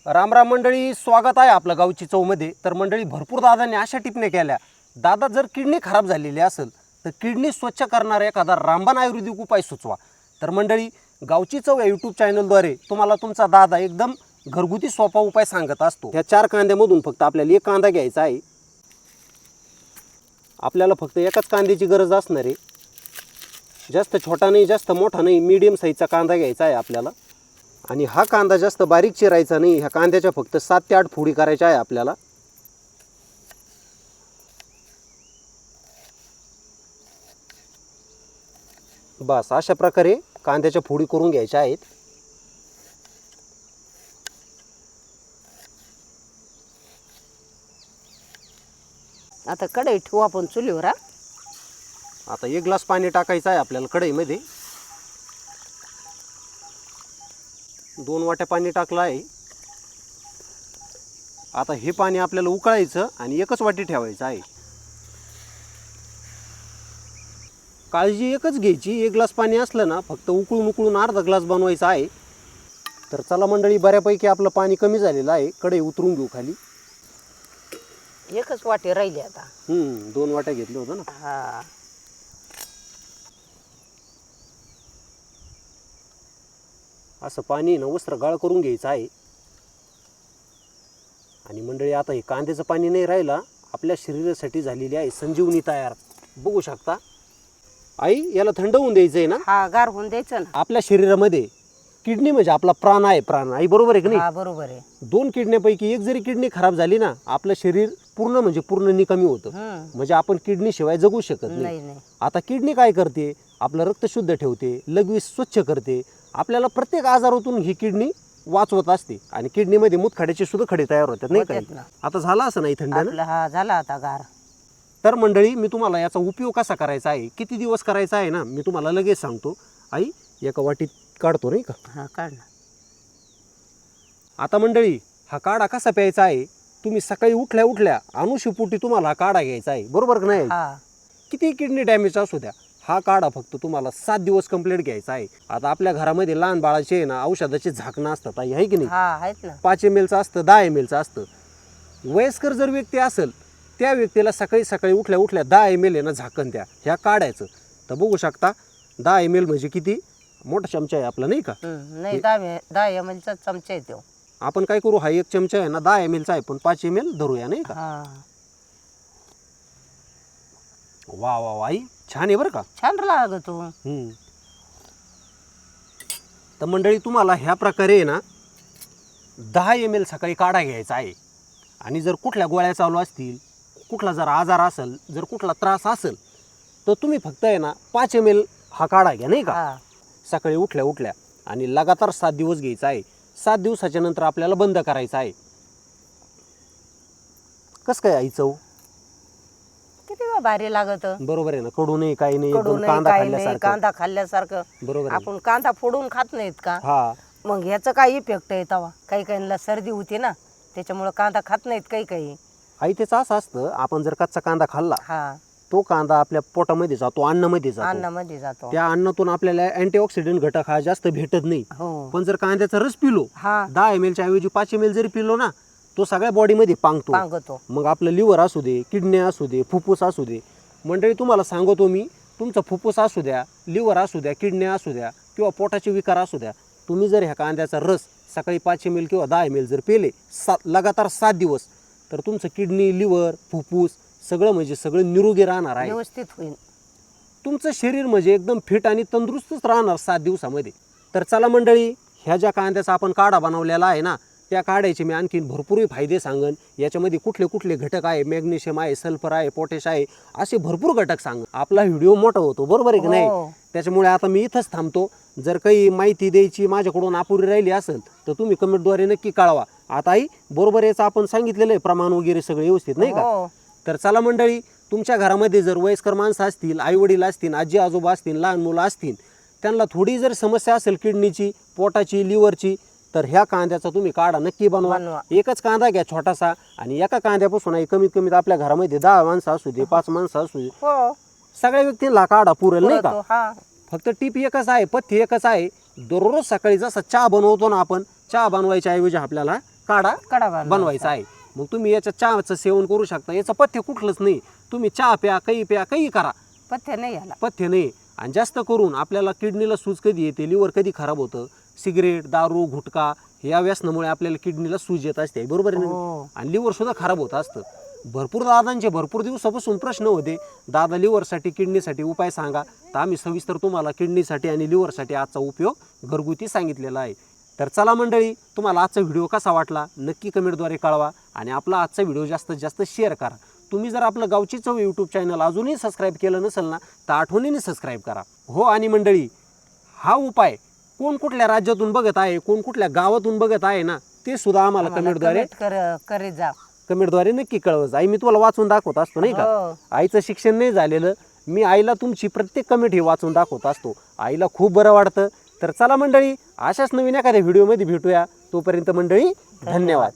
राम राम मंडळी, स्वागत आहे आपलं गावची चवमध्ये. तर मंडळी, भरपूर दादांनी अशा टिपण्या केल्या. दादा, जर किडनी खराब झालेली असेल तर किडनी स्वच्छ करणारा एखादा रामबाण आयुर्वेदिक उपाय सुचवा. तर मंडळी, गावची चव या यूट्यूब चॅनलद्वारे तुम्हाला तुमचा दादा एकदम घरगुती सोपा उपाय सांगत असतो. ह्या 4 कांद्यामधून फक्त आपल्याला 1 कांदा घ्यायचा आहे. आपल्याला फक्त एकाच कांद्याची गरज असणार आहे. जास्त छोटा नाही, जास्त मोठा नाही, मीडियम साईजचा कांदा घ्यायचा आहे आपल्याला. आणि हा कांदा जास्त बारीक चिरायचा नाही. ह्या कांद्याच्या फक्त 7 ते 8 फोडी करायच्या आहे आपल्याला. बस अशा प्रकारे कांद्याच्या फोडी करून घ्यायच्या आहेत. आता कढई ठेवू आपण चुलीवर. आता 1 ग्लास पाणी टाकायचं आहे आपल्याला कढईमध्ये. 2 वाट्या पाणी टाकलं आहे. आता हे पाणी आपल्याला उकळायचं आणि 1च वाटी ठेवायचं आहे. काळजी एकच घ्यायची, 1 ग्लास पाणी असलं ना, फक्त उकळून अर्धा ग्लास बनवायचा आहे. तर चला मंडळी, बऱ्यापैकी आपलं पाणी कमी झालेलं आहे. कढई उतरून घेऊ खाली. एकच वाटी राहिली आता. 2 वाट्या घेतलं होतं ना. हा, असं पाणी ना वस्त्र गाळ करून घ्यायचं आहे. आणि मंडळी, आता हे कांद्याचं पाणी नाही राहिला, आपल्या शरीरासाठी झालेली आहे संजीवनी तयार. बघू शकता आई, याला थंड होऊन द्यायचं आहे ना. हा, गार होऊन द्यायचं ना. आपल्या शरीरामध्ये किडनी म्हणजे आपला प्राण आहे. प्राण आई, बरोबर आहे की नाही? हा, बरोबर आहे. 2 किडनीपैकी एक जरी किडनी खराब झाली ना, आपलं शरीर पूर्ण निकामी होतं. म्हणजे आपण किडनी शिवाय जगू शकत नाही. नाही. आता किडनी काय करते? आपलं रक्त शुद्ध ठेवते, लघवी स्वच्छ करते. आपल्याला प्रत्येक आजारातून ही किडनी वाचवत असते. आणि किडनीमध्ये मूतखड्याचे सुद्धा खडे तयार होतात, नाही होतात का? ना. आता झाला असं नाही थंड ना? आपलं हा झाला आता गार. तर मंडळी, मी तुम्हाला याचा उपयोग कसा करायचा आहे, किती दिवस करायचा आहे ना, मी तुम्हाला लगेच सांगतो. आई, एका वाटीत काढतो नाही का? हा, काढ ना. आता मंडळी, हा काढा कसा प्यायचा आहे? तुम्ही सकाळी उठल्या अनुशीपोटी तुम्हाला हा काढा घ्यायचा आहे, बरोबर का नाही? हा, किती किडनी डॅमेज असू द्या, हा काढा फक्त तुम्हाला 7 दिवस कंप्लीट घ्यायचा आहे. आता आपल्या घरामध्ये लहान बाळाचे आहे ना, औषधाचे झाकणं असतात आई, आहे की नाही? हा, आहेत ना. 5 ml असतं, 10 ml असतं. वयस्कर जर व्यक्ती असेल, त्या व्यक्तीला सकाळी उठल्या 10 ml आहे ना झाकण द्या ह्या काढायचं. तर बघू शकता 10 ml म्हणजे किती मोठा चमचा आहे आपला, नाही का? नाही, 10 ml चा चमचा आहे तो. आपण काय करू, हा 1 चमचा आहे ना 10 ml चा आहे, पण 5 ml धरूया, नाही का? हा, वा वा वा आई, छान आहे बरं का. छान लागतो. तर मंडळी, तुम्हाला ह्या प्रकारे आहे ना 10 ml सकाळी काढा घ्यायचा आहे. आणि जर कुठल्या गोळ्या चालू असतील, कुठला जर आजार असेल, जर कुठला त्रास असेल, तर तुम्ही फक्त आहे ना 5 ml हा काढा घ्या, नाही का? हा, सकाळी उठल्या आणि लगातार 7 दिवस घ्यायचा आहे. 7 दिवसाच्या नंतर आपल्याला बंद करायचं आहे. कसं काय आई चव? किती भारी लागत. बरोबर आहे ना? कडू नाही, काही नाही, कडू एकदम नाही, कांदा काही नाही. खाल्ल्यासारखं. कांदा खाल्ल्यासारखं. बरोबर आहे. आपण कांदा फोडून खात नाहीत का? हा, मग ह्याचं काय इफेक्ट आहे तवा? काहीला सर्दी होती ना, त्याच्यामुळे कांदा खात नाहीत काही. आई, त्याचं असं असतं, आपण जर कच्चा कांदा खाल्ला, हा, तो कांदा आपल्या पोटामध्ये जातो, अन्नामध्ये जातो. अन्नामध्ये जातो. त्या अन्नातून आपल्याला अँटीऑक्सिडंट घटक हा जास्त भेटत नाही. हो. पण जर कांद्याचा रस पिलो, हा, 10 ml च्या ऐवजी 5 ml जरी पिलो ना, तो सगळ्या बॉडीमध्ये पांगतो. पांगतो. मग आपलं लिव्हर असू दे, किडनी असू दे, फुफ्फुस असू दे. मंडळी, तुम्हाला सांगतो मी, तुमचं फुफ्फुस असू द्या, लिव्हर असू द्या, किडनी असू द्या, किंवा पोटाचे विकार असू द्या, तुम्ही जर ह्या कांद्याचा रस सकाळी 5 ml किंवा 10 ml जर पिले लगातार 7 दिवस, तर तुमचं किडनी, लिव्हर, फुफ्फुस सगळं म्हणजे सगळं निरोगी राहणार आहे. व्यवस्थित होईल. तुमचं शरीर म्हणजे एकदम फिट आणि तंदुरुस्तच राहणार 7 दिवसामध्ये. तर चला मंडळी, ह्या ज्या कांद्याचा आपण काढा बनवलेला आहे ना, त्या काढ्याचे मी आणखीन भरपूर फायदे सांगन. याच्यामध्ये कुठले घटक आहे, मॅग्नेशियम आहे, सल्फर आहे, पोटॅश आहे, असे भरपूर घटक सांगन. आपला व्हिडिओ मोठा होतो, बरोबर आहे की नाही? हो. त्याच्यामुळे आता मी इथंच थांबतो. जर काही माहिती द्यायची माझ्याकडून अपुरी राहिली असेल तर तुम्ही कमेंटद्वारे नक्की कळवा. आता आई, बरोबर याचं आपण सांगितलेलं आहे प्रमाण वगैरे सगळं व्यवस्थित, नाही का? हो. तर चला मंडळी, तुमच्या घरामध्ये जर वयस्कर माणसं असतील, आईवडील असतील, आजी आजोबा असतील, लहान मुलं असतील, त्यांना थोडी जर समस्या असेल किडनीची, पोटाची, लिव्हरची, तर ह्या कांद्याचा तुम्ही काढा नक्की बनवा. एकच कांदा घ्या छोटासा, आणि एका कांद्यापासून कमीत कमी आपल्या घरामध्ये 10 माणसं असू दे, 5 माणसं असू दे, हो, सगळ्या व्यक्तींना काढा पुरेल, नाही का? हा, फक्त टीप एकच आहे, पथ्य एकच आहे. दररोज सकाळी जसा चहा बनवतो ना आपण, चहा बनवायच्या ऐवजी आपल्याला काढा काढा बनवायचा आहे. मग तुम्ही याच्या चहाचं सेवन करू शकता. याचं पथ्य कुठलंच नाही. तुम्ही चहा प्या, काही करा, पथ्य नाही याला. पथ्य नाही. आणि जास्त करून आपल्याला किडनीला सूज कधी येते, लिव्हर कधी खराब होतं, सिगरेट, दारू, गुटखा या व्यसनामुळे आपल्याला किडनीला सूज येत असते, बरोबर आहे ना. हो. आणि लिव्हर सुद्धा खराब होत असतं. भरपूर दादांचे भरपूर दिवसापासून प्रश्न होते, दादा लिव्हरसाठी किडनीसाठी उपाय सांगा. तर आम्ही सविस्तर तुम्हाला किडनीसाठी आणि लिव्हरसाठी आजचा उपयोग घरगुती सांगितलेला आहे. तर चला मंडळी, तुम्हाला आजचा व्हिडिओ कसा वाटला नक्की कमेंटद्वारे कळवा आणि आपला आजचा व्हिडिओ जास्तीत जास्त शेअर करा. तुम्ही जर आपलं गावची चव यूट्यूब चॅनल अजूनही सबस्क्राईब केलं नसेल ना, तर आठवणीने सबस्क्राईब करा. हो, आणि मंडळी, हा उपाय कोण कुठल्या राज्यातून बघत आहे, कोण कुठल्या गावातून बघत आहे ना, ते सुद्धा आम्हाला कमेंटद्वारे करे जा. कमेंटद्वारे नक्की कळवत. आई मी तुम्हाला वाचून दाखवत असतो नाही का. हो. आईचं शिक्षण नाही झालेलं, मी आईला तुमची प्रत्येक कमेंट ही वाचून दाखवत असतो. आईला खूप बरं वाटतं. तर चला मंडळी, अशाच नवीन एखाद्या व्हिडिओमध्ये भेटूया. तोपर्यंत मंडळी, धन्यवाद.